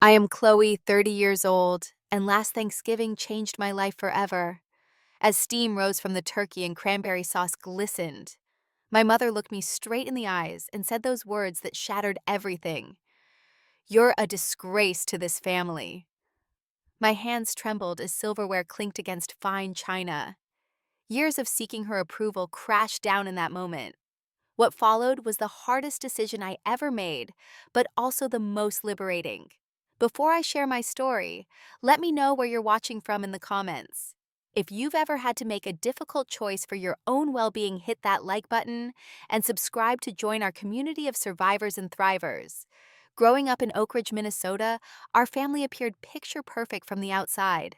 I am Chloe, 30 years old, and last Thanksgiving changed my life forever. As steam rose from the turkey and cranberry sauce glistened, my mother looked me straight in the eyes and said those words that shattered everything. "You're a disgrace to this family." My hands trembled as silverware clinked against fine china. Years of seeking her approval crashed down in that moment. What followed was the hardest decision I ever made, but also the most liberating. Before I share my story, let me know where you're watching from in the comments. If you've ever had to make a difficult choice for your own well-being, hit that like button and subscribe to join our community of survivors and thrivers. Growing up in Oak Ridge, Minnesota, our family appeared picture perfect from the outside.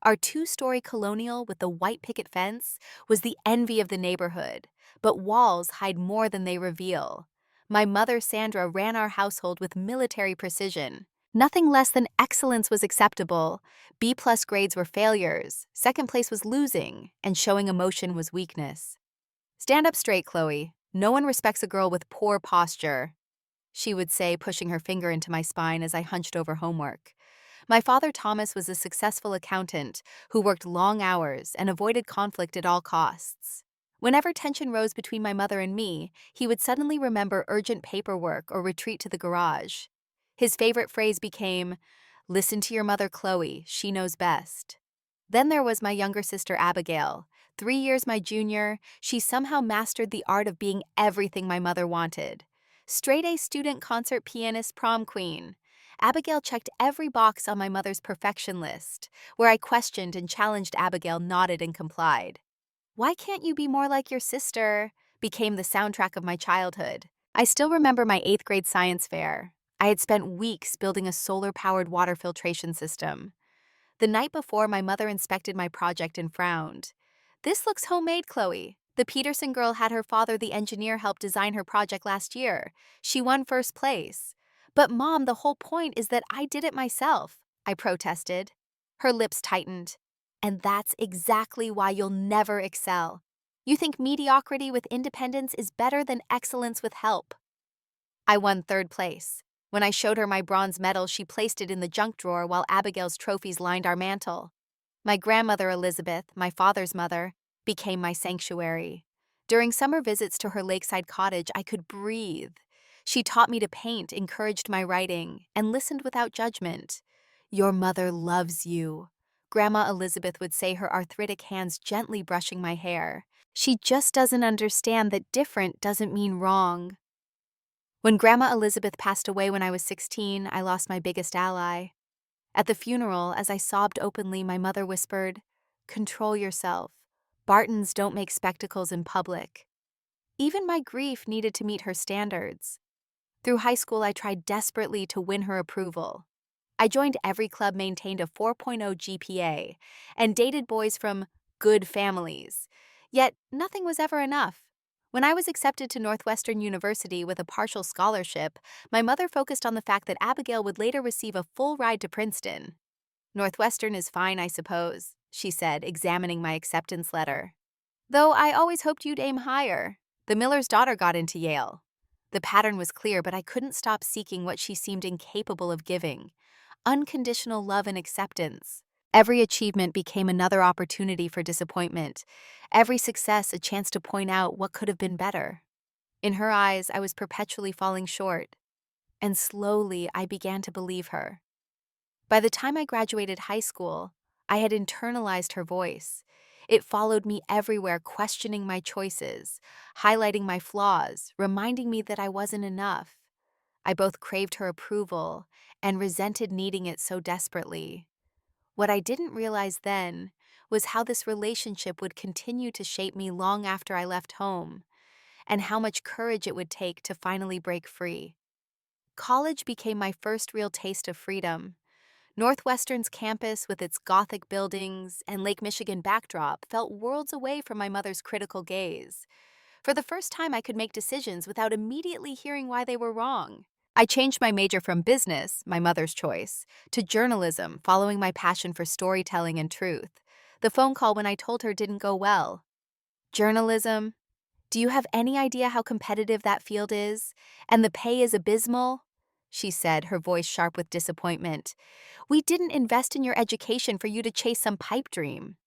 Our two-story colonial with the white picket fence was the envy of the neighborhood, but walls hide more than they reveal. My mother, Sandra, ran our household with military precision. Nothing less than excellence was acceptable. B-plus grades were failures, second place was losing, and showing emotion was weakness. "Stand up straight, Chloe. No one respects a girl with poor posture," she would say, pushing her finger into my spine as I hunched over homework. My father, Thomas, was a successful accountant who worked long hours and avoided conflict at all costs. Whenever tension rose between my mother and me, he would suddenly remember urgent paperwork or retreat to the garage. His favorite phrase became, "Listen to your mother, Chloe, she knows best." Then there was my younger sister, Abigail. 3 years my junior, she somehow mastered the art of being everything my mother wanted. Straight-A student, concert pianist, prom queen. Abigail checked every box on my mother's perfection list. Where I questioned and challenged, Abigail nodded and complied. "Why can't you be more like your sister?" became the soundtrack of my childhood. I still remember my 8th grade science fair. I had spent weeks building a solar-powered water filtration system. The night before, my mother inspected my project and frowned. "This looks homemade, Chloe. The Peterson girl had her father, the engineer, help design her project last year. She won first place." "But Mom, the whole point is that I did it myself," I protested. Her lips tightened. "And that's exactly why you'll never excel. You think mediocrity with independence is better than excellence with help." I won third place. When I showed her my bronze medal, she placed it in the junk drawer while Abigail's trophies lined our mantel. My grandmother, Elizabeth, my father's mother, became my sanctuary. During summer visits to her lakeside cottage, I could breathe. She taught me to paint, encouraged my writing, and listened without judgment. "Your mother loves you," Grandma Elizabeth would say, her arthritic hands gently brushing my hair. "She just doesn't understand that different doesn't mean wrong." When Grandma Elizabeth passed away when I was 16, I lost my biggest ally. At the funeral, as I sobbed openly, my mother whispered, "Control yourself. Bartons don't make spectacles in public." Even my grief needed to meet her standards. Through high school, I tried desperately to win her approval. I joined every club, maintained a 4.0 GPA, and dated boys from good families. Yet nothing was ever enough. When I was accepted to Northwestern University with a partial scholarship, my mother focused on the fact that Abigail would later receive a full ride to Princeton. "Northwestern is fine, I suppose," she said, examining my acceptance letter. "Though I always hoped you'd aim higher. The miller's daughter got into Yale." The pattern was clear, but I couldn't stop seeking what she seemed incapable of giving: unconditional love and acceptance. Every achievement became another opportunity for disappointment. Every success a chance to point out what could have been better. In her eyes, I was perpetually falling short. And slowly, I began to believe her. By the time I graduated high school, I had internalized her voice. It followed me everywhere, questioning my choices, highlighting my flaws, reminding me that I wasn't enough. I both craved her approval and resented needing it so desperately. What I didn't realize then was how this relationship would continue to shape me long after I left home, and how much courage it would take to finally break free. College became my first real taste of freedom. Northwestern's campus, with its Gothic buildings and Lake Michigan backdrop, felt worlds away from my mother's critical gaze. For the first time, I could make decisions without immediately hearing why they were wrong. I changed my major from business, my mother's choice, to journalism, following my passion for storytelling and truth. The phone call when I told her didn't go well. "Journalism? Do you have any idea how competitive that field is? And the pay is abysmal?" she said, her voice sharp with disappointment. We didn't invest in your education for you to chase some pipe dream.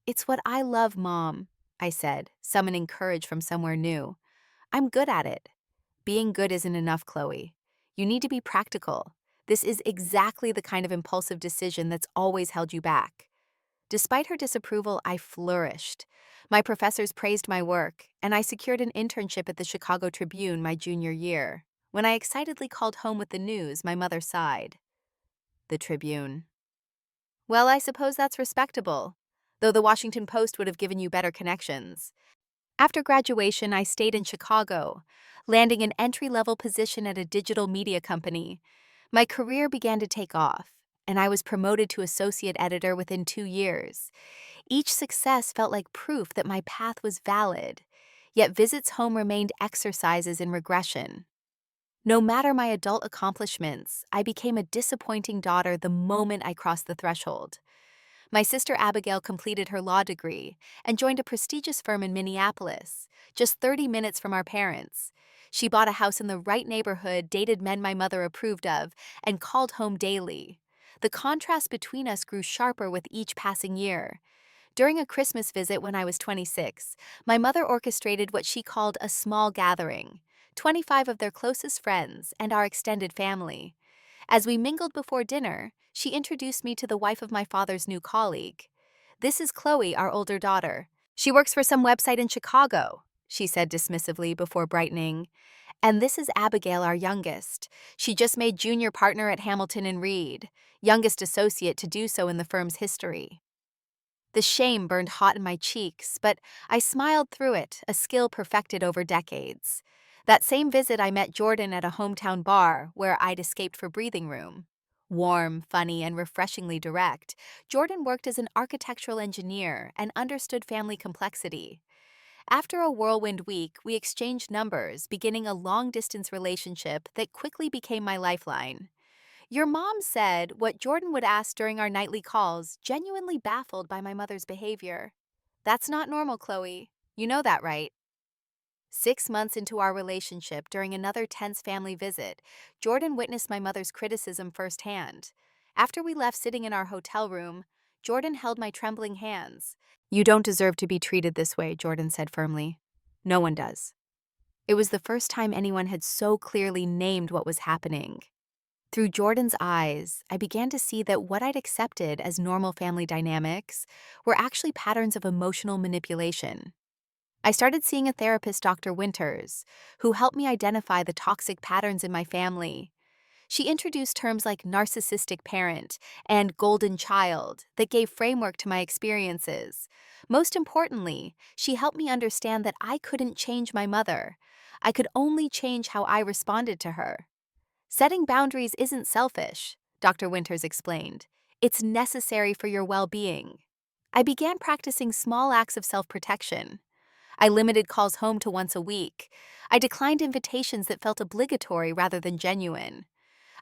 It's what I love, Mom, I said, summoning courage from somewhere new. I'm good at it. Being good isn't enough, Chloe. You need to be practical. This is exactly the kind of impulsive decision that's always held you back. Despite her disapproval, I flourished. My professors praised my work, and I secured an internship at the Chicago Tribune my junior year. When I excitedly called home with the news, my mother sighed. The Tribune. Well, I suppose that's respectable, though the Washington Post would have given you better connections. After graduation, I stayed in Chicago, landing an entry-level position at a digital media company. My career began to take off, and I was promoted to associate editor within 2 years. Each success felt like proof that my path was valid, yet visits home remained exercises in regression. No matter my adult accomplishments, I became a disappointing daughter the moment I crossed the threshold. My sister Abigail completed her law degree and joined a prestigious firm in Minneapolis, just 30 minutes from our parents. She bought a house in the right neighborhood, dated men my mother approved of, and called home daily. The contrast between us grew sharper with each passing year. During a Christmas visit when I was 26, my mother orchestrated what she called a small gathering, 25 of their closest friends and our extended family. As we mingled before dinner, she introduced me to the wife of my father's new colleague. This is Chloe, our older daughter. She works for some website in Chicago, she said dismissively before brightening. And this is Abigail, our youngest. She just made junior partner at Hamilton and Reed, youngest associate to do so in the firm's history. The shame burned hot in my cheeks, but I smiled through it, a skill perfected over decades. That same visit, I met Jordan at a hometown bar where I'd escaped for breathing room. Warm, funny, and refreshingly direct, Jordan worked as an architectural engineer and understood family complexity. After a whirlwind week, we exchanged numbers, beginning a long-distance relationship that quickly became my lifeline. Your mom said what Jordan would ask during our nightly calls, genuinely baffled by my mother's behavior. That's not normal, Chloe. You know that, right? 6 months into our relationship, during another tense family visit, Jordan witnessed my mother's criticism firsthand. After we left sitting in our hotel room, Jordan held my trembling hands. You don't deserve to be treated this way, Jordan said firmly. No one does. It was the first time anyone had so clearly named what was happening. Through Jordan's eyes, I began to see that what I'd accepted as normal family dynamics were actually patterns of emotional manipulation. I started seeing a therapist, Dr. Winters, who helped me identify the toxic patterns in my family. She introduced terms like narcissistic parent and golden child that gave framework to my experiences. Most importantly, she helped me understand that I couldn't change my mother. I could only change how I responded to her. Setting boundaries isn't selfish, Dr. Winters explained. It's necessary for your well-being. I began practicing small acts of self-protection. I limited calls home to once a week. I declined invitations that felt obligatory rather than genuine.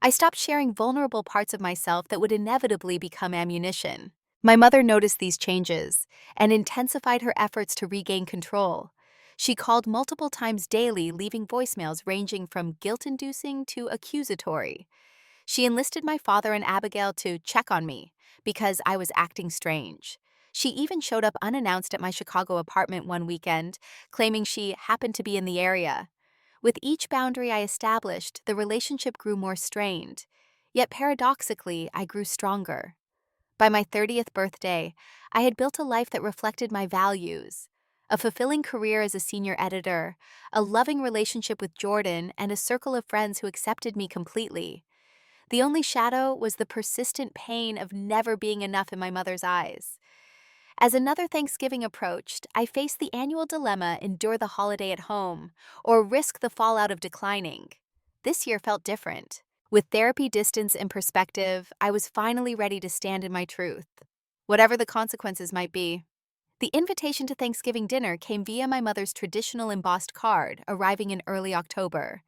I stopped sharing vulnerable parts of myself that would inevitably become ammunition. My mother noticed these changes and intensified her efforts to regain control. She called multiple times daily, leaving voicemails ranging from guilt-inducing to accusatory. She enlisted my father and Abigail to check on me because I was acting strange. She even showed up unannounced at my Chicago apartment one weekend, claiming she happened to be in the area. With each boundary I established, the relationship grew more strained. Yet paradoxically, I grew stronger. By my 30th birthday, I had built a life that reflected my values. A fulfilling career as a senior editor, a loving relationship with Jordan, and a circle of friends who accepted me completely. The only shadow was the persistent pain of never being enough in my mother's eyes. As another Thanksgiving approached, I faced the annual dilemma: endure the holiday at home or risk the fallout of declining. This year felt different. With therapy, distance, and perspective, I was finally ready to stand in my truth, whatever the consequences might be. The invitation to Thanksgiving dinner came via my mother's traditional embossed card, arriving in early October.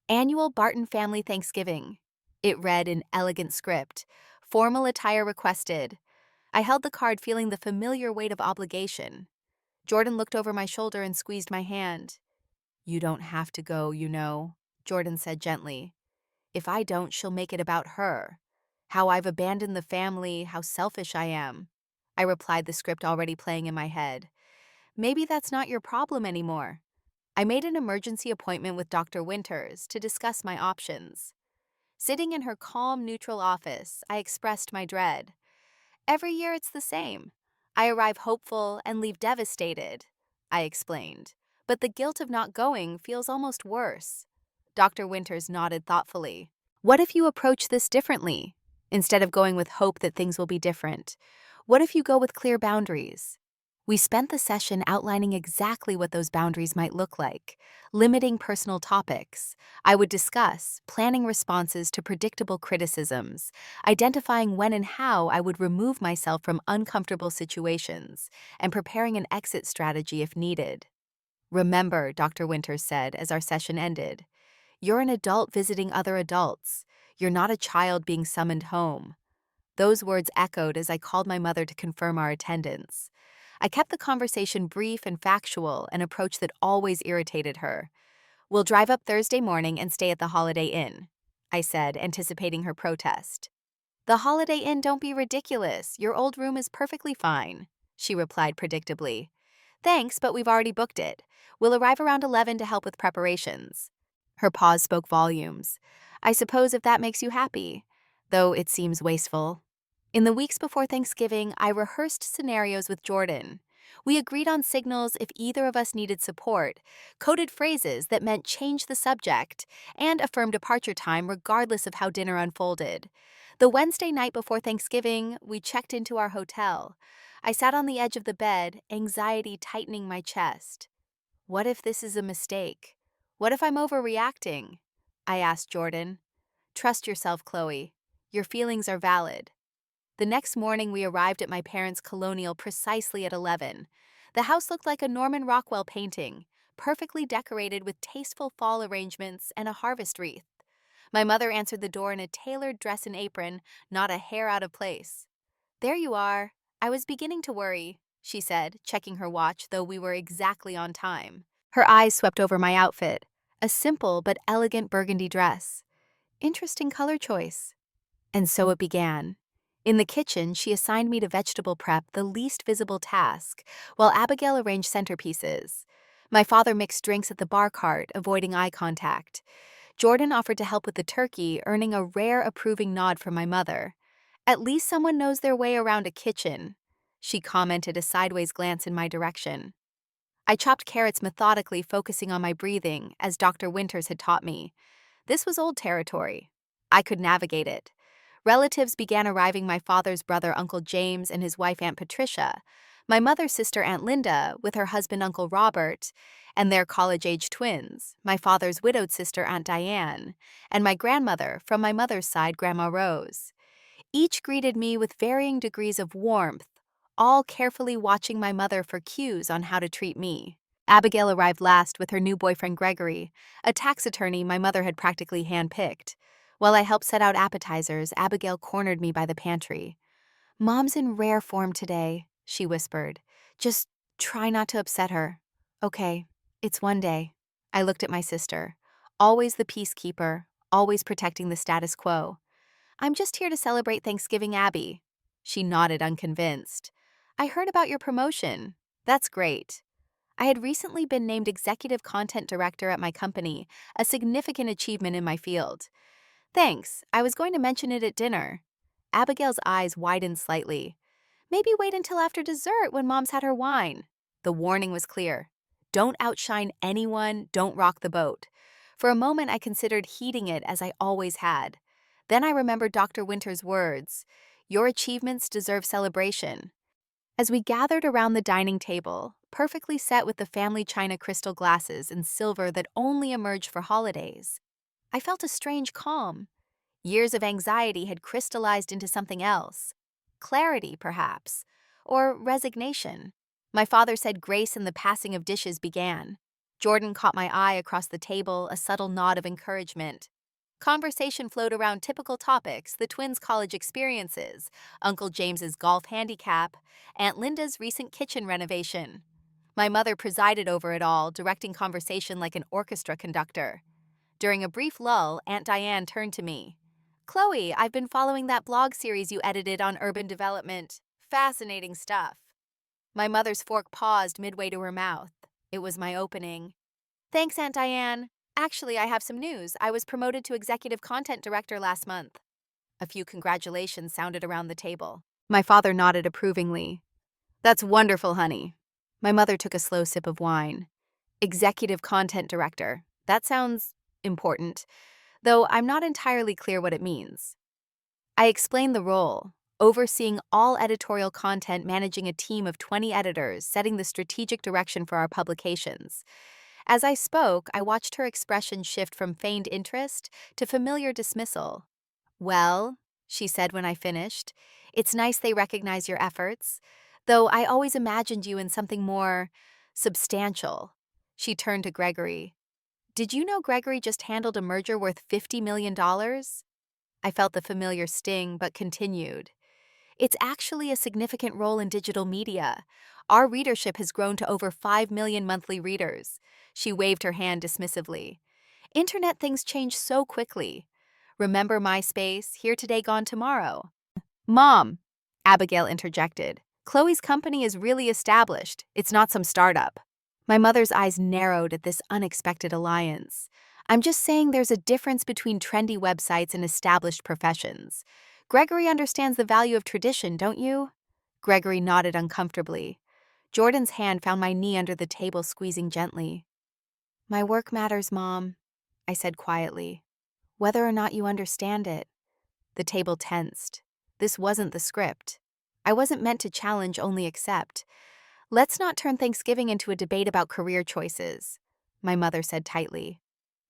Annual Barton Family Thanksgiving. It read in elegant script. Formal attire requested. I held the card, feeling the familiar weight of obligation. Jordan looked over my shoulder and squeezed my hand. You don't have to go, you know, Jordan said gently. If I don't, she'll make it about her. How I've abandoned the family, how selfish I am. I replied, the script already playing in my head. Maybe that's not your problem anymore. I made an emergency appointment with Dr. Winters to discuss my options. Sitting in her calm, neutral office, I expressed my dread. Every year it's the same. I arrive hopeful and leave devastated, I explained. But the guilt of not going feels almost worse. Dr. Winters nodded thoughtfully. What if you approach this differently? Instead of going with hope that things will be different, what if you go with clear boundaries? We spent the session outlining exactly what those boundaries might look like, limiting personal topics. I would discuss planning responses to predictable criticisms, identifying when and how I would remove myself from uncomfortable situations, and preparing an exit strategy if needed. Remember, Dr. Winters said as our session ended, you're an adult visiting other adults. You're not a child being summoned home. Those words echoed as I called my mother to confirm our attendance. I kept the conversation brief and factual, an approach that always irritated her. We'll drive up Thursday morning and stay at the Holiday Inn, I said, anticipating her protest. The Holiday Inn, don't be ridiculous. Your old room is perfectly fine, she replied predictably. Thanks, but we've already booked it. We'll arrive around 11 to help with preparations. Her pause spoke volumes. I suppose if that makes you happy, though it seems wasteful. In the weeks before Thanksgiving, I rehearsed scenarios with Jordan. We agreed on signals if either of us needed support, coded phrases that meant change the subject, and affirmed departure time regardless of how dinner unfolded. The Wednesday night before Thanksgiving, we checked into our hotel. I sat on the edge of the bed, anxiety tightening my chest. What if this is a mistake? What if I'm overreacting? I asked Jordan. Trust yourself, Chloe. Your feelings are valid. The next morning, we arrived at my parents' colonial precisely at 11. The house looked like a Norman Rockwell painting, perfectly decorated with tasteful fall arrangements and a harvest wreath. My mother answered the door in a tailored dress and apron, not a hair out of place. There you are. I was beginning to worry, she said, checking her watch, though we were exactly on time. Her eyes swept over my outfit, a simple but elegant burgundy dress. Interesting color choice. And so it began. In the kitchen, she assigned me to vegetable prep, the least visible task, while Abigail arranged centerpieces. My father mixed drinks at the bar cart, avoiding eye contact. Jordan offered to help with the turkey, earning a rare approving nod from my mother. At least someone knows their way around a kitchen, she commented, a sideways glance in my direction. I chopped carrots methodically, focusing on my breathing, as Dr. Winters had taught me. This was old territory. I could navigate it. Relatives began arriving: my father's brother, Uncle James, and his wife, Aunt Patricia, my mother's sister, Aunt Linda, with her husband, Uncle Robert, and their college-age twins, my father's widowed sister, Aunt Diane, and my grandmother, from my mother's side, Grandma Rose. Each greeted me with varying degrees of warmth, all carefully watching my mother for cues on how to treat me. Abigail arrived last with her new boyfriend Gregory, a tax attorney my mother had practically handpicked. While I helped set out appetizers, Abigail cornered me by the pantry. "Mom's in rare form today," she whispered. "Just try not to upset her." "Okay, it's one day." I looked at my sister. Always the peacekeeper, always protecting the status quo. "I'm just here to celebrate Thanksgiving, Abby." She nodded, unconvinced. "I heard about your promotion. That's great." I had recently been named Executive Content Director at my company, a significant achievement in my field. "Thanks, I was going to mention it at dinner." Abigail's eyes widened slightly. "Maybe wait until after dessert when Mom's had her wine." The warning was clear. Don't outshine anyone, don't rock the boat. For a moment I considered heeding it, as I always had. Then I remembered Dr. Winter's words, "Your achievements deserve celebration." As we gathered around the dining table, perfectly set with the family china crystal glasses and silver that only emerged for holidays, I felt a strange calm. Years of anxiety had crystallized into something else. Clarity, perhaps, or resignation. My father said grace and the passing of dishes began. Jordan caught my eye across the table, a subtle nod of encouragement. Conversation flowed around typical topics: the twins' college experiences, Uncle James's golf handicap, Aunt Linda's recent kitchen renovation. My mother presided over it all, directing conversation like an orchestra conductor. During a brief lull, Aunt Diane turned to me. Chloe, I've been following that blog series you edited on urban development. Fascinating stuff. My mother's fork paused midway to her mouth. It was my opening. Thanks, Aunt Diane. Actually, I have some news. I was promoted to Executive Content Director last month. A few congratulations sounded around the table. My father nodded approvingly. That's wonderful, honey. My mother took a slow sip of wine. Executive Content Director. That sounds important, though I'm not entirely clear what it means. I explained the role, overseeing all editorial content, managing a team of 20 editors, setting the strategic direction for our publications. As I spoke, I watched her expression shift from feigned interest to familiar dismissal. Well, she said when I finished, it's nice they recognize your efforts, though I always imagined you in something more substantial. She turned to Gregory. Did you know Gregory just handled a merger worth $50 million? I felt the familiar sting, but continued. It's actually a significant role in digital media. Our readership has grown to over 5 million monthly readers. She waved her hand dismissively. Internet things change so quickly. Remember MySpace, here today, gone tomorrow. Mom, Abigail interjected. Chloe's company is really established. It's not some startup. My mother's eyes narrowed at this unexpected alliance. I'm just saying there's a difference between trendy websites and established professions. Gregory understands the value of tradition, don't you? Gregory nodded uncomfortably. Jordan's hand found my knee under the table, squeezing gently. My work matters, Mom, I said quietly. Whether or not you understand it. The table tensed. This wasn't the script. I wasn't meant to challenge, only accept. Let's not turn Thanksgiving into a debate about career choices, my mother said tightly.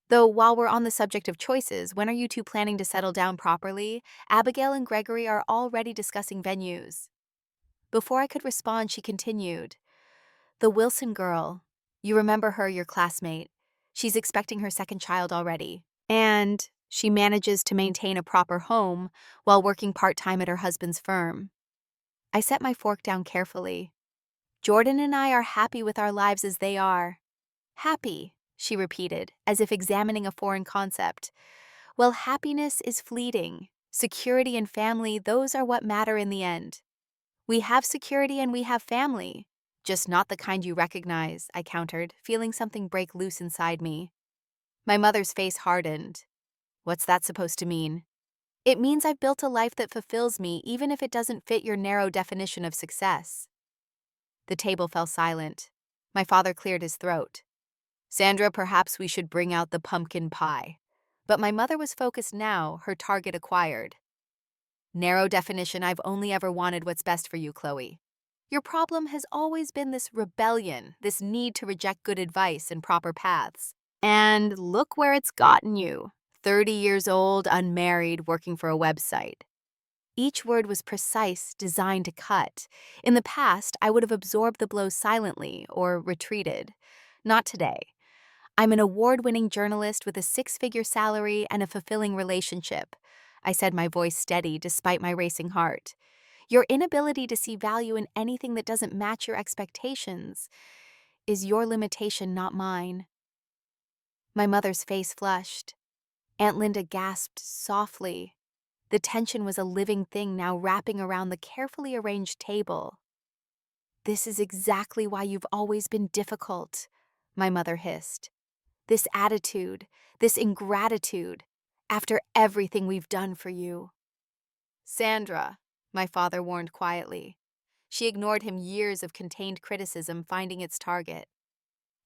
Though while we're on the subject of choices, when are you two planning to settle down properly? Abigail and Gregory are already discussing venues. Before I could respond, she continued. The Wilson girl. You remember her, your classmate. She's expecting her second child already. And she manages to maintain a proper home while working part-time at her husband's firm. I set my fork down carefully. Jordan and I are happy with our lives as they are. Happy, she repeated, as if examining a foreign concept. Well, happiness is fleeting. Security and family, those are what matter in the end. We have security and we have family. Just not the kind you recognize, I countered, feeling something break loose inside me. My mother's face hardened. What's that supposed to mean? It means I've built a life that fulfills me, even if it doesn't fit your narrow definition of success. The table fell silent. My father cleared his throat. Sandra, perhaps we should bring out the pumpkin pie. But my mother was focused now, her target acquired. Narrow definition, I've only ever wanted what's best for you, Chloe. Your problem has always been this rebellion, this need to reject good advice and proper paths. And look where it's gotten you. 30 years old, unmarried, working for a website. Each word was precise, designed to cut. In the past, I would have absorbed the blows silently or retreated. Not today. I'm an award-winning journalist with a 6-figure salary and a fulfilling relationship. I said, my voice steady despite my racing heart. Your inability to see value in anything that doesn't match your expectations is your limitation, not mine. My mother's face flushed. Aunt Linda gasped softly. The tension was a living thing now wrapping around the carefully arranged table. This is exactly why you've always been difficult, my mother hissed. This attitude, this ingratitude, after everything we've done for you. Sandra, my father warned quietly. She ignored him, years of contained criticism finding its target.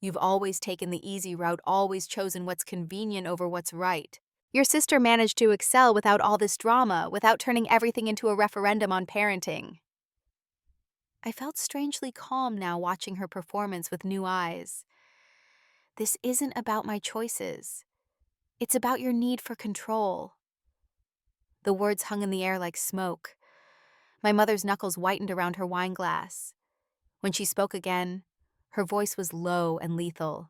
You've always taken the easy route, always chosen what's convenient over what's right. Your sister managed to excel without all this drama, without turning everything into a referendum on parenting. I felt strangely calm now, watching her performance with new eyes. This isn't about my choices. It's about your need for control. The words hung in the air like smoke. My mother's knuckles whitened around her wine glass. When she spoke again, her voice was low and lethal.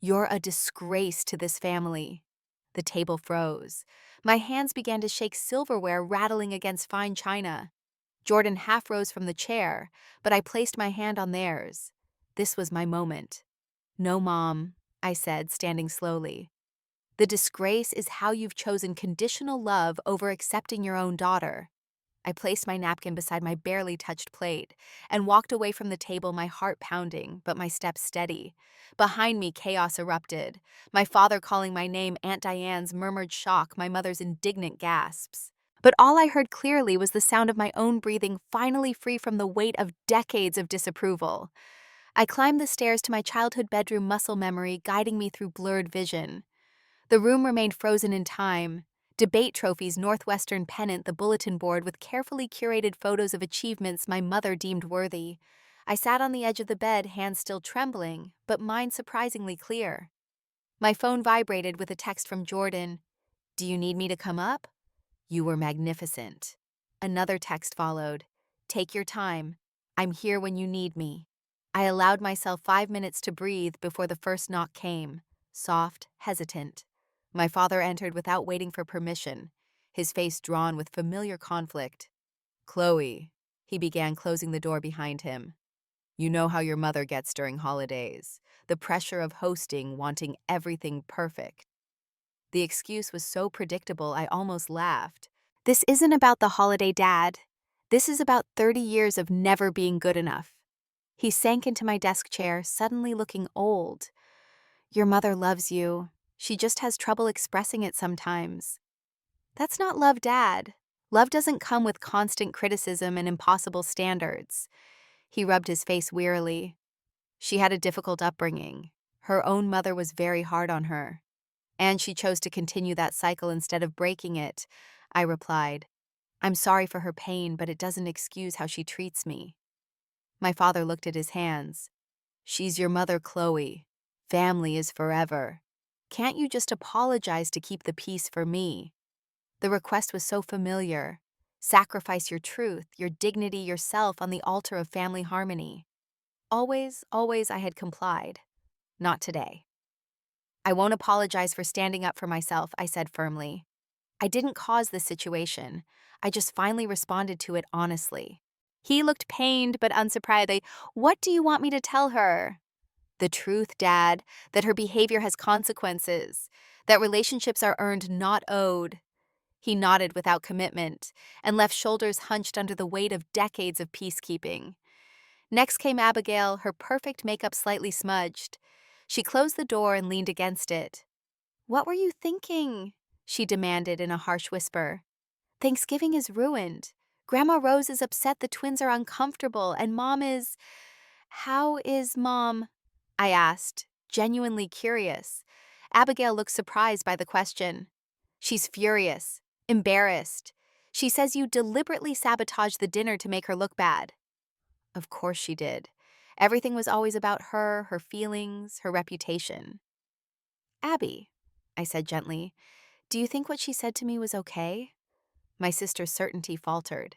You're a disgrace to this family. The table froze. My hands began to shake, silverware rattling against fine china. Jordan half rose from the chair, but I placed my hand on theirs. This was my moment. No, Mom, I said, standing slowly. The disgrace is how you've chosen conditional love over accepting your own daughter. I placed my napkin beside my barely touched plate and walked away from the table, my heart pounding, but my steps steady. Behind me, chaos erupted. My father calling my name, Aunt Diane's murmured shock, my mother's indignant gasps. But all I heard clearly was the sound of my own breathing, finally free from the weight of decades of disapproval. I climbed the stairs to my childhood bedroom, muscle memory guiding me through blurred vision. The room remained frozen in time. Debate trophies, Northwestern pennant, the bulletin board with carefully curated photos of achievements my mother deemed worthy. I sat on the edge of the bed, hands still trembling, but mind surprisingly clear. My phone vibrated with a text from Jordan. "Do you need me to come up? You were magnificent." Another text followed. "Take your time. I'm here when you need me." I allowed myself 5 minutes to breathe before the first knock came, soft, hesitant. My father entered without waiting for permission, his face drawn with familiar conflict. "Chloe," he began, closing the door behind him. "You know how your mother gets during holidays. The pressure of hosting, wanting everything perfect." The excuse was so predictable I almost laughed. "This isn't about the holiday, Dad. This is about 30 years of never being good enough." He sank into my desk chair, suddenly looking old. "Your mother loves you. She just has trouble expressing it sometimes." "That's not love, Dad. Love doesn't come with constant criticism and impossible standards." He rubbed his face wearily. "She had a difficult upbringing. Her own mother was very hard on her. And she chose to continue that cycle instead of breaking it," I replied. "I'm sorry for her pain, but it doesn't excuse how she treats me." My father looked at his hands. "She's your mother, Chloe. Family is forever. Can't you just apologize to keep the peace for me?" The request was so familiar. Sacrifice your truth, your dignity, yourself on the altar of family harmony. Always I had complied. Not today. "I won't apologize for standing up for myself," I said firmly. "I didn't cause this situation. I just finally responded to it honestly." He looked pained but unsurprised. "What do you want me to tell her?" "The truth, Dad, that her behavior has consequences, that relationships are earned, not owed." He nodded without commitment and left shoulders hunched under the weight of decades of peacekeeping. Next came Abigail, her perfect makeup slightly smudged. She closed the door and leaned against it. "What were you thinking?" she demanded in a harsh whisper. "Thanksgiving is ruined. Grandma Rose is upset, the twins are uncomfortable, and Mom is—" "How is Mom?" I asked, genuinely curious. Abigail looked surprised by the question. "She's furious, embarrassed. She says you deliberately sabotaged the dinner to make her look bad." Of course she did. Everything was always about her, her feelings, her reputation. "Abby," I said gently, "do you think what she said to me was okay?" My sister's certainty faltered.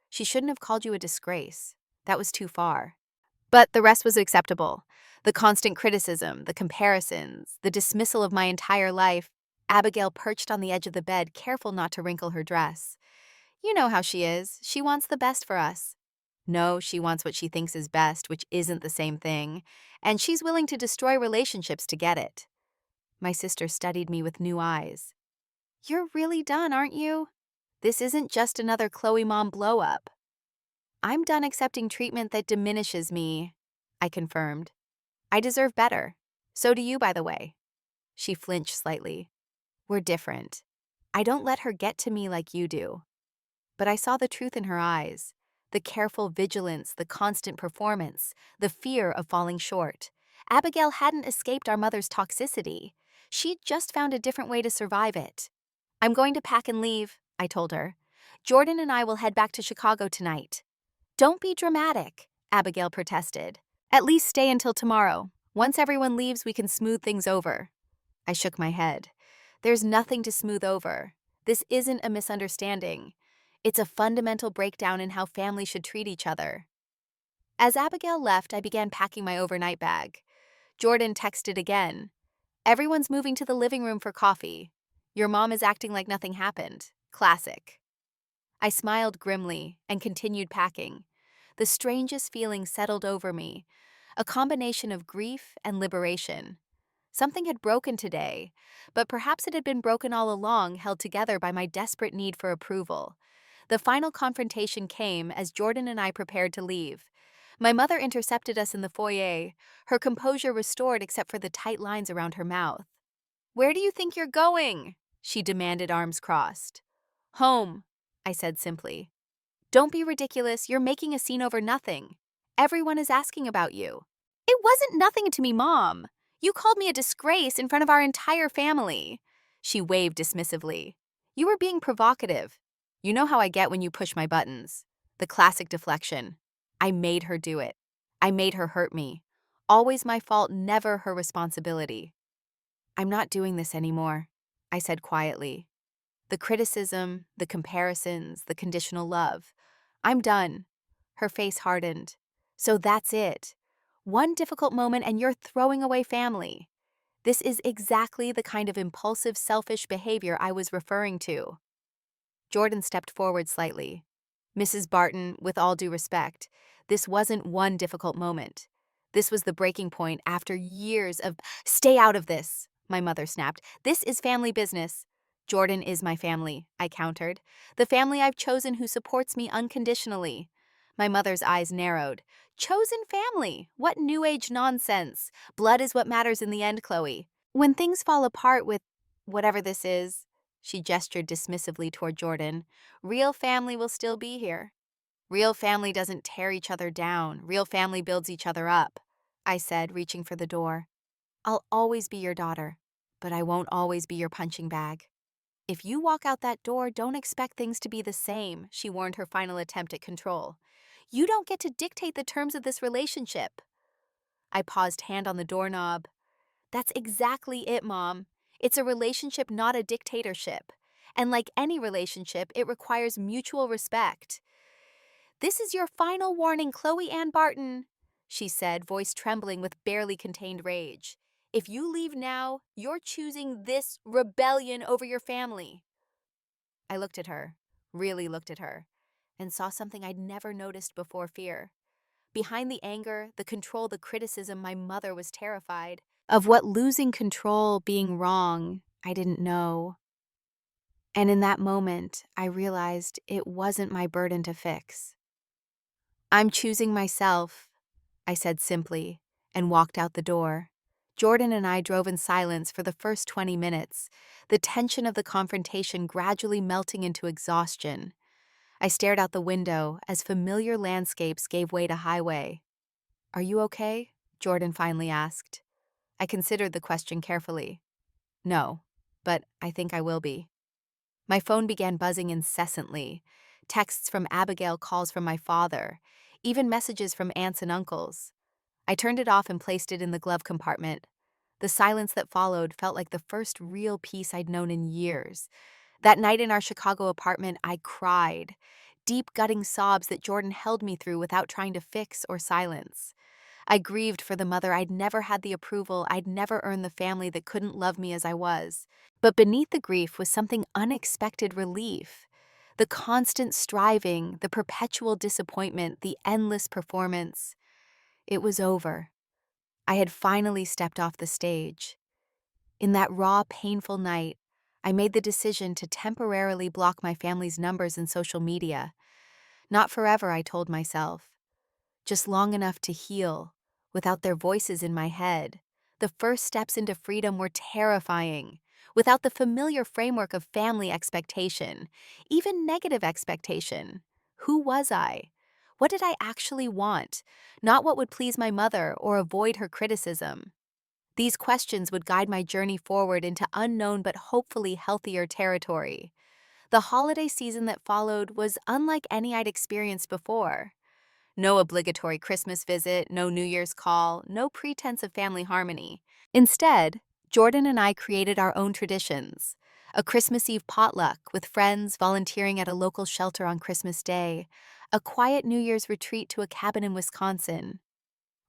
"She shouldn't have called you a disgrace. That was too far." But the rest was acceptable. The constant criticism, the comparisons, the dismissal of my entire life. Abigail perched on the edge of the bed, careful not to wrinkle her dress. "You know how she is. She wants the best for us." "No, she wants what she thinks is best, which isn't the same thing. And she's willing to destroy relationships to get it." My sister studied me with new eyes. "You're really done, aren't you? This isn't just another Chloe Mom blow-up." "I'm done accepting treatment that diminishes me," I confirmed. "I deserve better. So do you, by the way." She flinched slightly. "We're different. I don't let her get to me like you do." But I saw the truth in her eyes. The careful vigilance, the constant performance, the fear of falling short. Abigail hadn't escaped our mother's toxicity. She'd just found a different way to survive it. "I'm going to pack and leave," I told her. "Jordan and I will head back to Chicago tonight." "Don't be dramatic," Abigail protested. "At least stay until tomorrow. Once everyone leaves, we can smooth things over." I shook my head. "There's nothing to smooth over. This isn't a misunderstanding. It's a fundamental breakdown in how families should treat each other." As Abigail left, I began packing my overnight bag. Jordan texted again. "Everyone's moving to the living room for coffee. Your mom is acting like nothing happened. Classic." I smiled grimly and continued packing. The strangest feeling settled over me, a combination of grief and liberation. Something had broken today, but perhaps it had been broken all along, held together by my desperate need for approval. The final confrontation came as Jordan and I prepared to leave. My mother intercepted us in the foyer, her composure restored except for the tight lines around her mouth. "Where do you think you're going?" she demanded, arms crossed. "Home," I said simply. "Don't be ridiculous, you're making a scene over nothing. Everyone is asking about you." "It wasn't nothing to me, Mom. You called me a disgrace in front of our entire family." She waved dismissively. "You were being provocative. You know how I get when you push my buttons." The classic deflection. I made her do it. I made her hurt me. Always my fault, never her responsibility. "I'm not doing this anymore," I said quietly. The criticism, the comparisons, the conditional love. "I'm done." Her face hardened. "So that's it. One difficult moment and you're throwing away family." This is exactly the kind of impulsive, selfish behavior I was referring to. Jordan stepped forward slightly. "Mrs. Barton, with all due respect, this wasn't one difficult moment. This was the breaking point after years of— Stay out of this," my mother snapped. "This is family business." "Jordan is my family," I countered. "The family I've chosen who supports me unconditionally." My mother's eyes narrowed. "Chosen family? What new age nonsense. Blood is what matters in the end, Chloe. When things fall apart with whatever this is," she gestured dismissively toward Jordan, "real family will still be here." "Real family doesn't tear each other down. Real family builds each other up," I said, reaching for the door. "I'll always be your daughter, but I won't always be your punching bag." "If you walk out that door, don't expect things to be the same," she warned, her final attempt at control. "You don't get to dictate the terms of this relationship." I paused, hand on the doorknob. "That's exactly it, Mom. It's a relationship, not a dictatorship. And like any relationship, it requires mutual respect." "This is your final warning, Chloe Ann Barton," she said, voice trembling with barely contained rage. "If you leave now, you're choosing this rebellion over your family." I looked at her, really looked at her, and saw something I'd never noticed before: fear. Behind the anger, the control, the criticism, my mother was terrified. Of what losing control, being wrong, I didn't know. And in that moment, I realized it wasn't my burden to fix. "I'm choosing myself," I said simply, and walked out the door. Jordan and I drove in silence for the first 20 minutes, the tension of the confrontation gradually melting into exhaustion. I stared out the window as familiar landscapes gave way to highway. "Are you okay?" Jordan finally asked. I considered the question carefully. "No, but I think I will be." My phone began buzzing incessantly. Texts from Abigail, calls from my father, even messages from aunts and uncles. I turned it off and placed it in the glove compartment. The silence that followed felt like the first real peace I'd known in years. That night in our Chicago apartment, I cried, deep gutting sobs that Jordan held me through without trying to fix or silence. I grieved for the mother I'd never had, the approval I'd never earned, the family that couldn't love me as I was. But beneath the grief was something unexpected: relief. The constant striving, the perpetual disappointment, the endless performance. It was over. I had finally stepped off the stage. In that raw, painful night, I made the decision to temporarily block my family's numbers in social media. Not forever, I told myself. Just long enough to heal, without their voices in my head. The first steps into freedom were terrifying. Without the familiar framework of family expectation, even negative expectation. Who was I? What did I actually want? Not what would please my mother or avoid her criticism. These questions would guide my journey forward into unknown but hopefully healthier territory. The holiday season that followed was unlike any I'd experienced before. No obligatory Christmas visit, no New Year's call, no pretense of family harmony. Instead, Jordan and I created our own traditions. A Christmas Eve potluck with friends volunteering at a local shelter on Christmas Day. A quiet New Year's retreat to a cabin in Wisconsin.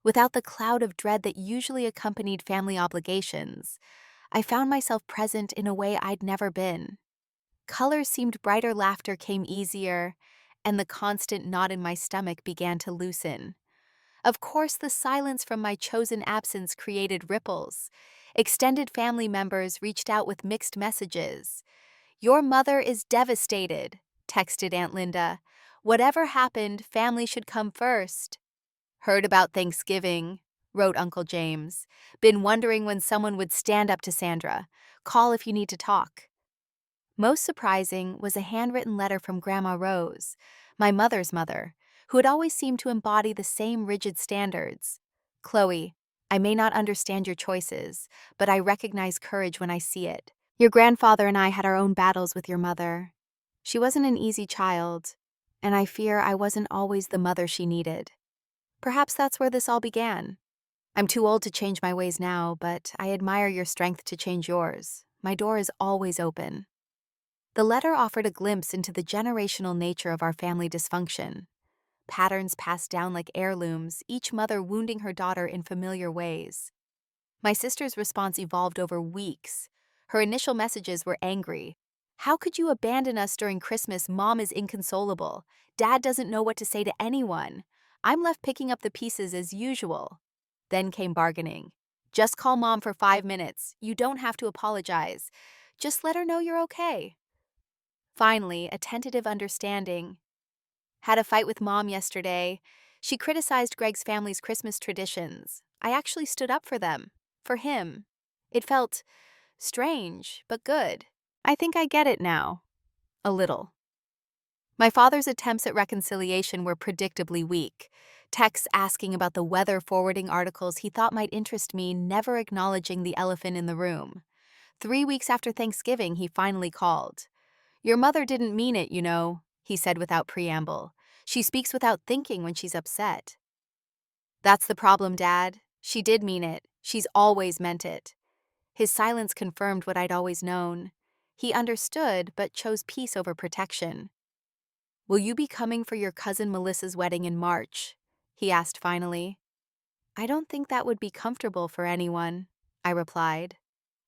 Without the cloud of dread that usually accompanied family obligations, I found myself present in a way I'd never been. Colors seemed brighter, laughter came easier, and the constant knot in my stomach began to loosen. Of course, the silence from my chosen absence created ripples. Extended family members reached out with mixed messages. "Your mother is devastated," texted Aunt Linda. "Whatever happened, family should come first." "Heard about Thanksgiving," wrote Uncle James. "Been wondering when someone would stand up to Sandra. Call if you need to talk." Most surprising was a handwritten letter from Grandma Rose, my mother's mother, who had always seemed to embody the same rigid standards. "Chloe, I may not understand your choices, but I recognize courage when I see it. Your grandfather and I had our own battles with your mother. She wasn't an easy child, and I fear I wasn't always the mother she needed. Perhaps that's where this all began. I'm too old to change my ways now, but I admire your strength to change yours. My door is always open." The letter offered a glimpse into the generational nature of our family dysfunction. Patterns passed down like heirlooms, each mother wounding her daughter in familiar ways. My sister's response evolved over weeks. Her initial messages were angry. "How could you abandon us during Christmas? Mom is inconsolable. Dad doesn't know what to say to anyone. I'm left picking up the pieces as usual." Then came bargaining. "Just call Mom for 5 minutes. You don't have to apologize. Just let her know you're okay." Finally, a tentative understanding. "Had a fight with Mom yesterday. She criticized Greg's family's Christmas traditions. I actually stood up for them. For him. It felt strange, but good. I think I get it now. A little." My father's attempts at reconciliation were predictably weak. Texts asking about the weather, forwarding articles he thought might interest me, never acknowledging the elephant in the room. 3 weeks after Thanksgiving, he finally called. "Your mother didn't mean it, you know," he said without preamble. "She speaks without thinking when she's upset." "That's the problem, Dad. She did mean it. She's always meant it." His silence confirmed what I'd always known. He understood, but chose peace over protection. "Will you be coming for your cousin Melissa's wedding in March?" he asked finally. "I don't think that would be comfortable for anyone," I replied.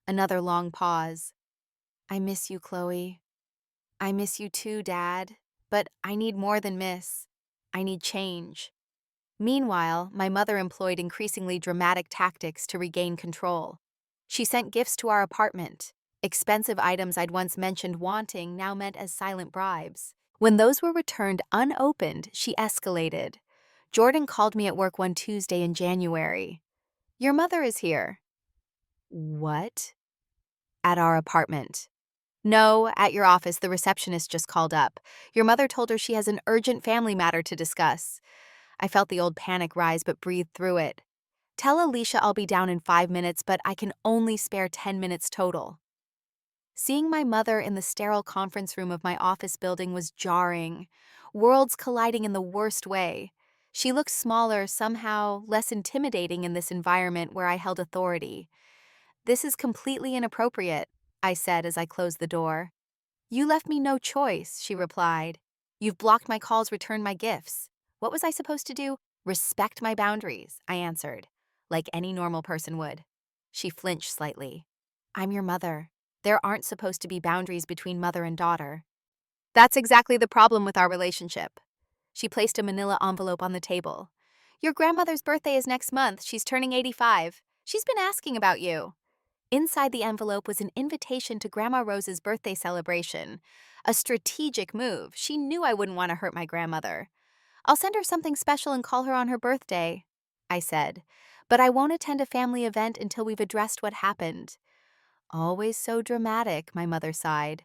Another long pause. "I miss you, Chloe." "I miss you too, Dad. But I need more than miss. I need change." Meanwhile, my mother employed increasingly dramatic tactics to regain control. She sent gifts to our apartment. Expensive items I'd once mentioned wanting now meant as silent bribes. When those were returned unopened, she escalated. Jordan called me at work one Tuesday in January. "Your mother is here." "What?" "At our apartment." "No, at your office. The receptionist just called up. Your mother told her she has an urgent family matter to discuss." I felt the old panic rise but breathed through it. "Tell Alicia I'll be down in 5 minutes, but I can only spare 10 minutes total." Seeing my mother in the sterile conference room of my office building was jarring, worlds colliding in the worst way. She looked smaller, somehow less intimidating in this environment where I held authority. "This is completely inappropriate," I said as I closed the door. "You left me no choice," she replied. "You've blocked my calls, returned my gifts. What was I supposed to do?" "Respect my boundaries," I answered, like any normal person would. She flinched slightly. "I'm your mother. There aren't supposed to be boundaries between mother and daughter." "That's exactly the problem with our relationship." She placed a manila envelope on the table. "Your grandmother's birthday is next month. She's turning 85. She's been asking about you." Inside the envelope was an invitation to Grandma Rose's birthday celebration. A strategic move. She knew I wouldn't want to hurt my grandmother. "I'll send her something special and call her on her birthday," I said. "But I won't attend a family event until we've addressed what happened." "Always so dramatic," my mother sighed.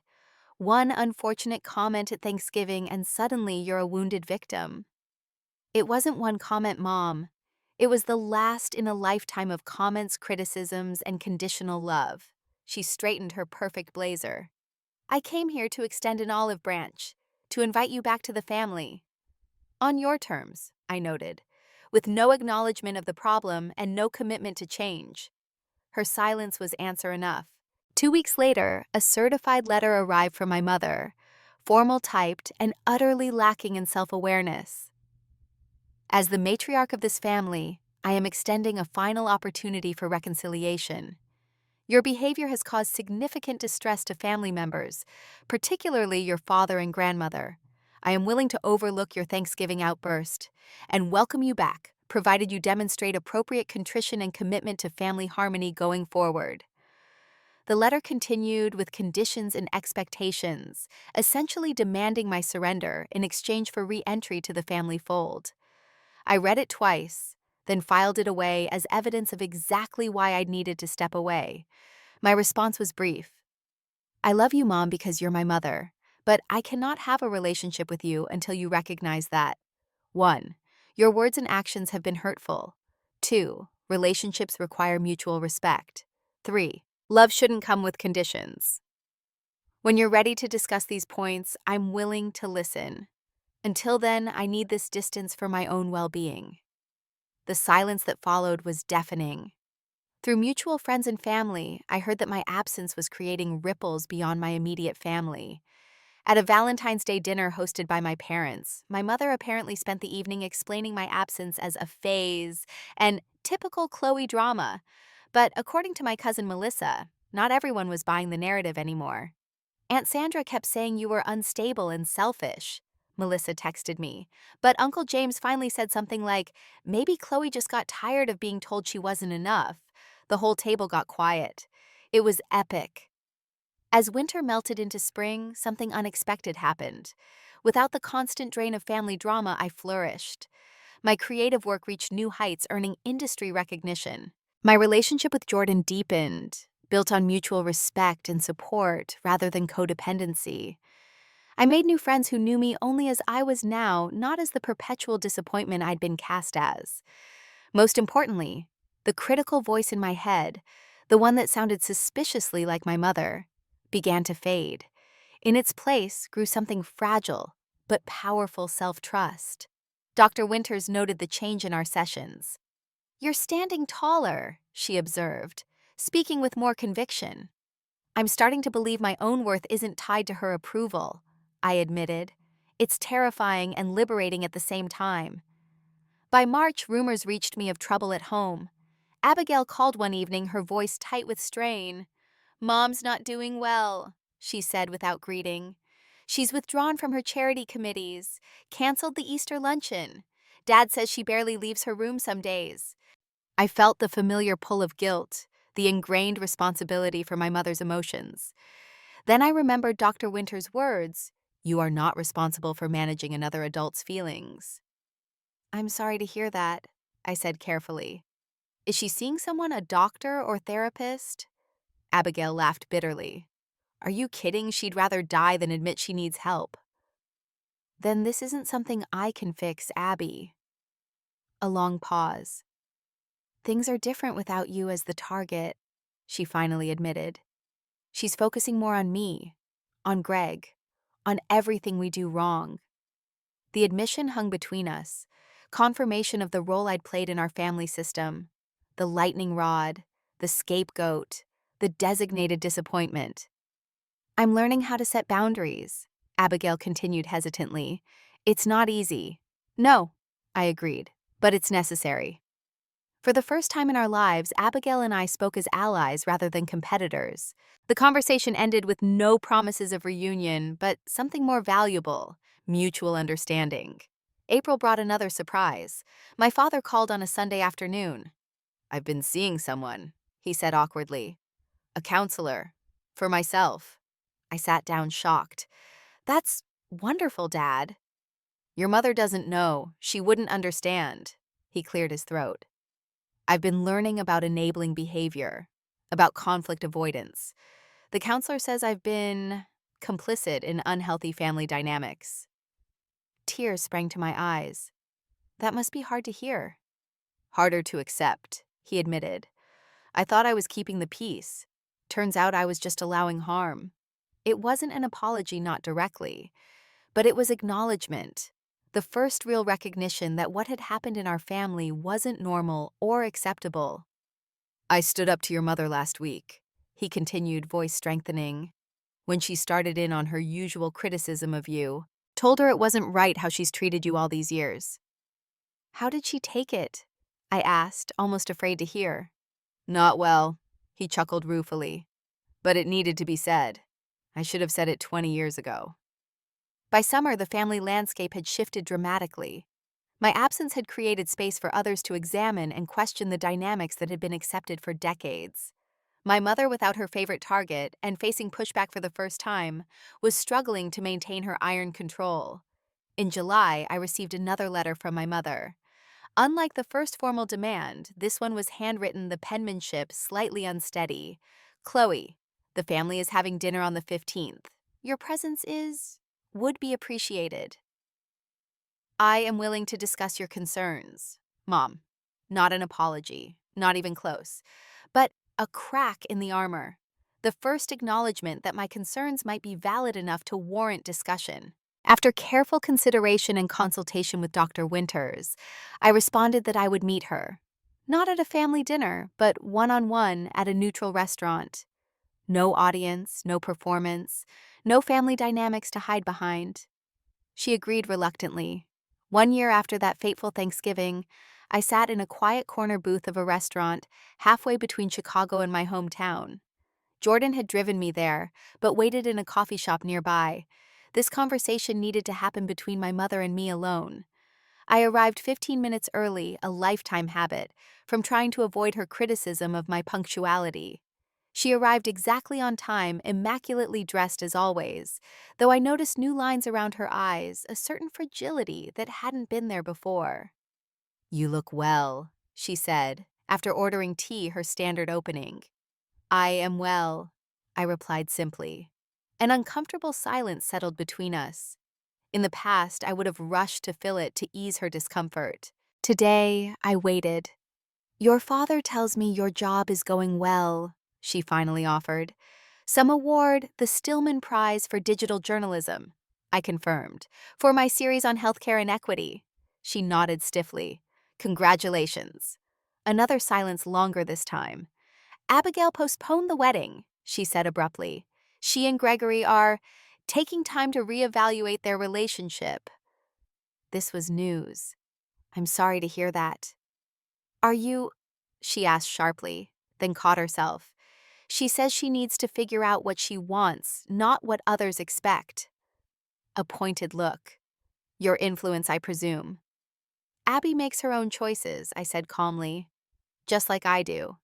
"One unfortunate comment at Thanksgiving and suddenly you're a wounded victim." It wasn't one comment, Mom. It was the last in a lifetime of comments, criticisms, and conditional love. She straightened her perfect blazer. "I came here to extend an olive branch, to invite you back to the family." "On your terms," I noted, with no acknowledgement of the problem and no commitment to change. Her silence was answer enough. 2 weeks later, a certified letter arrived from my mother, formal typed and utterly lacking in self-awareness. "As the matriarch of this family, I am extending a final opportunity for reconciliation. Your behavior has caused significant distress to family members, particularly your father and grandmother. I am willing to overlook your Thanksgiving outburst and welcome you back, provided you demonstrate appropriate contrition and commitment to family harmony going forward. The letter continued with conditions and expectations, essentially demanding my surrender in exchange for re-entry to the family fold. I read it twice, then filed it away as evidence of exactly why I needed to step away. My response was brief. I love you, Mom, because you're my mother, but I cannot have a relationship with you until you recognize that 1. Your words and actions have been hurtful. 2. Relationships require mutual respect. 3. Love shouldn't come with conditions. When you're ready to discuss these points, I'm willing to listen. Until then, I need this distance for my own well-being. The silence that followed was deafening. Through mutual friends and family, I heard that my absence was creating ripples beyond my immediate family. At a Valentine's Day dinner hosted by my parents, my mother apparently spent the evening explaining my absence as a phase and typical Chloe drama. But according to my cousin Melissa, not everyone was buying the narrative anymore. Aunt Sandra kept saying you were unstable and selfish, Melissa texted me. But Uncle James finally said something like, maybe Chloe just got tired of being told she wasn't enough. The whole table got quiet. It was epic. As winter melted into spring, something unexpected happened. Without the constant drain of family drama, I flourished. My creative work reached new heights, earning industry recognition. My relationship with Jordan deepened, built on mutual respect and support rather than codependency. I made new friends who knew me only as I was now, not as the perpetual disappointment I'd been cast as. Most importantly, the critical voice in my head, the one that sounded suspiciously like my mother, began to fade. In its place grew something fragile, but powerful self-trust. Dr. Winters noted the change in our sessions. You're standing taller, she observed, speaking with more conviction. I'm starting to believe my own worth isn't tied to her approval, I admitted. It's terrifying and liberating at the same time. By March, rumors reached me of trouble at home. Abigail called one evening, her voice tight with strain. Mom's not doing well, she said without greeting. She's withdrawn from her charity committees, canceled the Easter luncheon. Dad says she barely leaves her room some days. I felt the familiar pull of guilt, the ingrained responsibility for my mother's emotions. Then I remembered Dr. Winter's words, "You are not responsible for managing another adult's feelings." I'm sorry to hear that, I said carefully. Is she seeing someone, a doctor or therapist? Abigail laughed bitterly. Are you kidding? She'd rather die than admit she needs help. Then this isn't something I can fix, Abby. A long pause. Things are different without you as the target, she finally admitted. She's focusing more on me, on Greg, on everything we do wrong. The admission hung between us, confirmation of the role I'd played in our family system, the lightning rod, the scapegoat, the designated disappointment. I'm learning how to set boundaries, Abigail continued hesitantly. It's not easy. No, I agreed, but it's necessary. For the first time in our lives, Abigail and I spoke as allies rather than competitors. The conversation ended with no promises of reunion, but something more valuable, mutual understanding. April brought another surprise. My father called on a Sunday afternoon. I've been seeing someone, he said awkwardly. A counselor. For myself. I sat down shocked. That's wonderful, Dad. Your mother doesn't know. She wouldn't understand. He cleared his throat. I've been learning about enabling behavior, about conflict avoidance. The counselor says I've been complicit in unhealthy family dynamics. Tears sprang to my eyes. That must be hard to hear. Harder to accept, he admitted. I thought I was keeping the peace. Turns out I was just allowing harm. It wasn't an apology, not directly, but it was acknowledgement. The first real recognition that what had happened in our family wasn't normal or acceptable. I stood up to your mother last week, he continued, voice strengthening, when she started in on her usual criticism of you. Told her it wasn't right how she's treated you all these years. How did she take it? I asked, almost afraid to hear. Not well, he chuckled ruefully. But it needed to be said. I should have said it 20 years ago. By summer, the family landscape had shifted dramatically. My absence had created space for others to examine and question the dynamics that had been accepted for decades. My mother, without her favorite target and facing pushback for the first time, was struggling to maintain her iron control. In July, I received another letter from my mother. Unlike the first formal demand, this one was handwritten, the penmanship slightly unsteady. Chloe, the family is having dinner on the 15th. Your presence would be appreciated. I am willing to discuss your concerns. Mom, not an apology, not even close, but a crack in the armor. The first acknowledgement that my concerns might be valid enough to warrant discussion. After careful consideration and consultation with Dr. Winters, I responded that I would meet her. Not at a family dinner, but one-on-one at a neutral restaurant. No audience, no performance, no family dynamics to hide behind. She agreed reluctantly. 1 year after that fateful Thanksgiving, I sat in a quiet corner booth of a restaurant halfway between Chicago and my hometown. Jordan had driven me there, but waited in a coffee shop nearby. This conversation needed to happen between my mother and me alone. I arrived 15 minutes early, a lifetime habit, from trying to avoid her criticism of my punctuality. She arrived exactly on time, immaculately dressed as always, though I noticed new lines around her eyes, a certain fragility that hadn't been there before. "You look well," she said, after ordering tea, her standard opening. "I am well," I replied simply. An uncomfortable silence settled between us. In the past, I would have rushed to fill it to ease her discomfort. Today, I waited. "Your father tells me your job is going well," she finally offered. "Some award, the Stillman Prize for Digital Journalism," I confirmed, "for my series on healthcare inequity." She nodded stiffly. "Congratulations." Another silence, longer this time. "Abigail postponed the wedding," she said abruptly. "She and Gregory are taking time to reevaluate their relationship." This was news. "I'm sorry to hear that." "Are you?" she asked sharply, then caught herself. "She says she needs to figure out what she wants, not what others expect." A pointed look. "Your influence, I presume." "Abby makes her own choices," I said calmly. "Just like I do."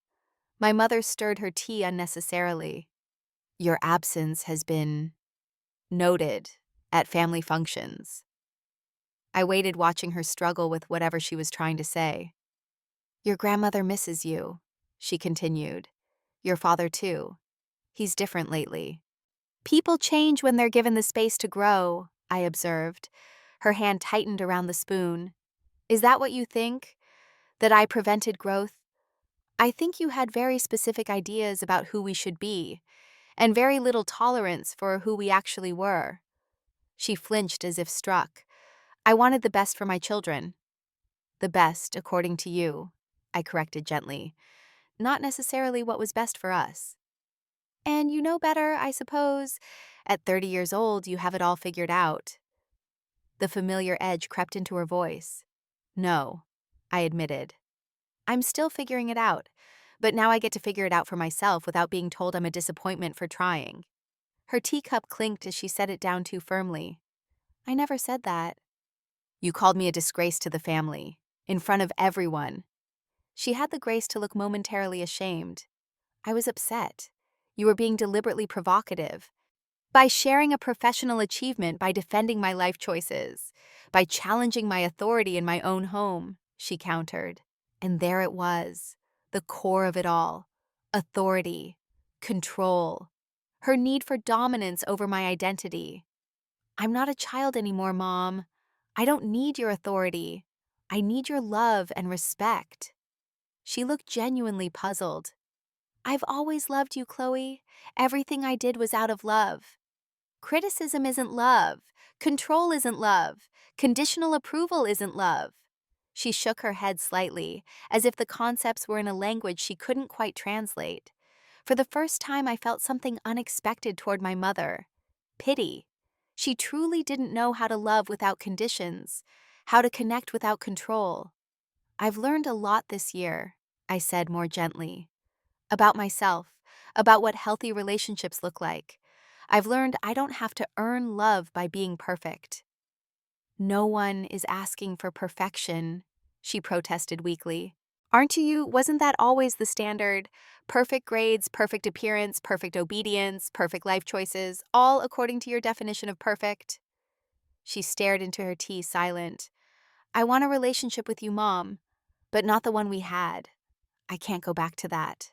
My mother stirred her tea unnecessarily. "Your absence has been noted at family functions." I waited, watching her struggle with whatever she was trying to say. "Your grandmother misses you," she continued. "Your father, too. He's different lately." "People change when they're given the space to grow," I observed. Her hand tightened around the spoon. "Is that what you think? That I prevented growth?" "I think you had very specific ideas about who we should be, and very little tolerance for who we actually were." She flinched as if struck. "I wanted the best for my children." "The best, according to you," I corrected gently. "Not necessarily what was best for us." "And you know better, I suppose. At 30 years old, you have it all figured out." The familiar edge crept into her voice. "No," I admitted. "I'm still figuring it out, but now I get to figure it out for myself without being told I'm a disappointment for trying." Her teacup clinked as she set it down too firmly. "I never said that." "You called me a disgrace to the family, in front of everyone." She had the grace to look momentarily ashamed. "I was upset. You were being deliberately provocative. By sharing a professional achievement, by defending my life choices, by challenging my authority in my own home," she countered. And there it was, the core of it all. Authority. Control. Her need for dominance over my identity. "I'm not a child anymore, Mom. I don't need your authority. I need your love and respect." She looked genuinely puzzled. "I've always loved you, Chloe. Everything I did was out of love." "Criticism isn't love. Control isn't love. Conditional approval isn't love." She shook her head slightly, as if the concepts were in a language she couldn't quite translate. For the first time, I felt something unexpected toward my mother. Pity. She truly didn't know how to love without conditions, how to connect without control. "I've learned a lot this year," I said more gently. "About myself, about what healthy relationships look like. I've learned I don't have to earn love by being perfect." No one is asking for perfection, she protested weakly. Aren't you? Wasn't that always the standard? Perfect grades, perfect appearance, perfect obedience, perfect life choices, all according to your definition of perfect? She stared into her tea, silent. I want a relationship with you, Mom, but not the one we had. I can't go back to that.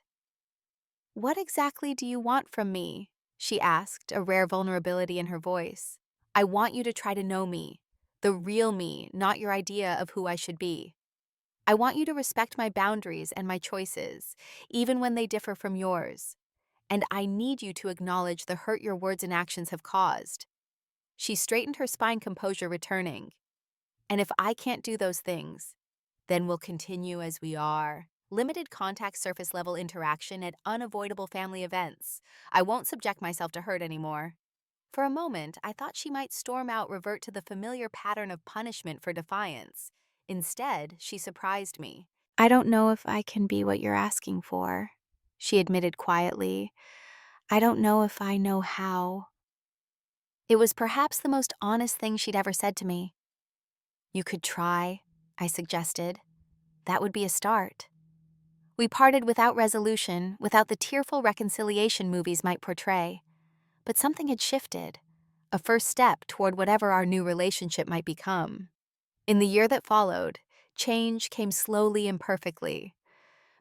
What exactly do you want from me? She asked, a rare vulnerability in her voice. I want you to try to know me, the real me, not your idea of who I should be. I want you to respect my boundaries and my choices, even when they differ from yours. And I need you to acknowledge the hurt your words and actions have caused. She straightened her spine, composure returning. And if I can't do those things, then we'll continue as we are. Limited contact, surface level interaction at unavoidable family events. I won't subject myself to hurt anymore. For a moment, I thought she might storm out, revert to the familiar pattern of punishment for defiance. Instead, she surprised me. I don't know if I can be what you're asking for, she admitted quietly. I don't know if I know how. It was perhaps the most honest thing she'd ever said to me. You could try, I suggested. That would be a start. We parted without resolution, without the tearful reconciliation movies might portray. But something had shifted, a first step toward whatever our new relationship might become. In the year that followed, change came slowly and perfectly.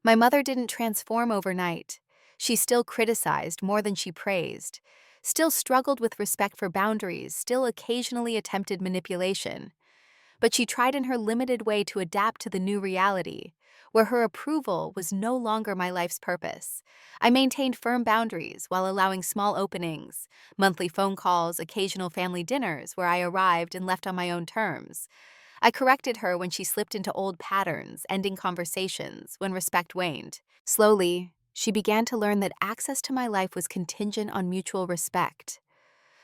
My mother didn't transform overnight. She still criticized more than she praised, still struggled with respect for boundaries, still occasionally attempted manipulation. But she tried in her limited way to adapt to the new reality, where her approval was no longer my life's purpose. I maintained firm boundaries while allowing small openings, monthly phone calls, occasional family dinners where I arrived and left on my own terms. I corrected her when she slipped into old patterns, ending conversations when respect waned. Slowly, she began to learn that access to my life was contingent on mutual respect.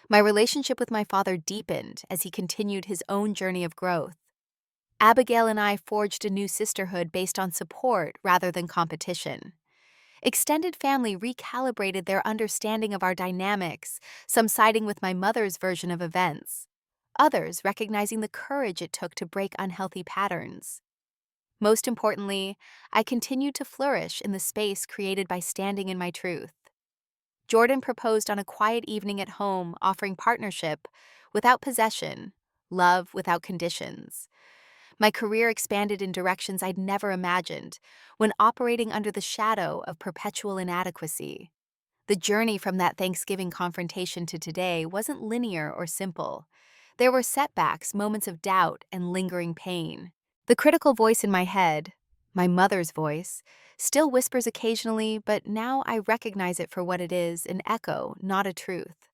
My relationship with my father deepened as he continued his own journey of growth. Abigail and I forged a new sisterhood based on support rather than competition. Extended family recalibrated their understanding of our dynamics, some siding with my mother's version of events, others recognizing the courage it took to break unhealthy patterns. Most importantly, I continued to flourish in the space created by standing in my truth. Jordan proposed on a quiet evening at home, offering partnership without possession, love without conditions. My career expanded in directions I'd never imagined when operating under the shadow of perpetual inadequacy. The journey from that Thanksgiving confrontation to today wasn't linear or simple. There were setbacks, moments of doubt, and lingering pain. The critical voice in my head, my mother's voice, still whispers occasionally, but now I recognize it for what it is, an echo, not a truth.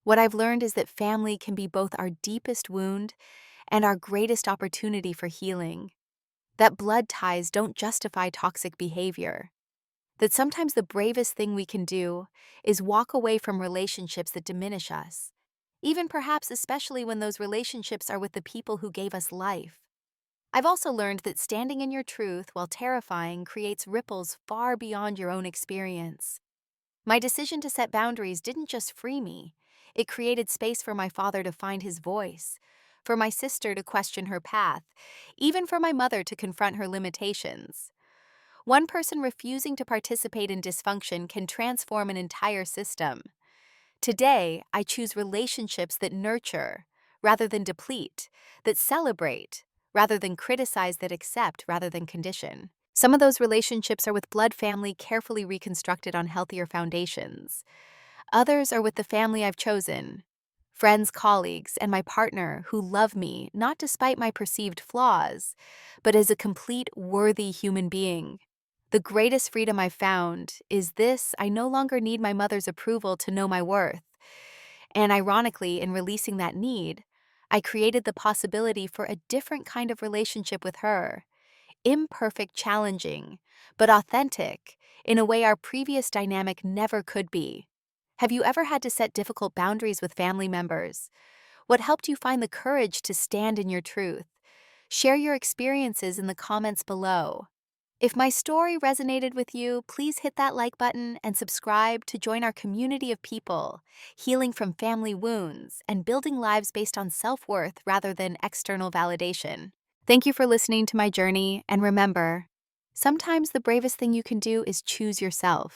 What I've learned is that family can be both our deepest wound and our greatest opportunity for healing. That blood ties don't justify toxic behavior. That sometimes the bravest thing we can do is walk away from relationships that diminish us, even perhaps especially when those relationships are with the people who gave us life. I've also learned that standing in your truth, while terrifying, creates ripples far beyond your own experience. My decision to set boundaries didn't just free me, it created space for my father to find his voice, for my sister to question her path, even for my mother to confront her limitations. One person refusing to participate in dysfunction can transform an entire system. Today, I choose relationships that nurture rather than deplete, that celebrate rather than criticize, that accept rather than condition. Some of those relationships are with blood family carefully reconstructed on healthier foundations. Others are with the family I've chosen, friends, colleagues, and my partner who love me not despite my perceived flaws, but as a complete, worthy human being. The greatest freedom I've found is this: I no longer need my mother's approval to know my worth. And ironically, in releasing that need, I created the possibility for a different kind of relationship with her. Imperfect, challenging, but authentic, in a way our previous dynamic never could be. Have you ever had to set difficult boundaries with family members? What helped you find the courage to stand in your truth? Share your experiences in the comments below. If my story resonated with you, please hit that like button and subscribe to join our community of people, healing from family wounds and building lives based on self-worth rather than external validation. Thank you for listening to my journey, and remember, sometimes the bravest thing you can do is choose yourself.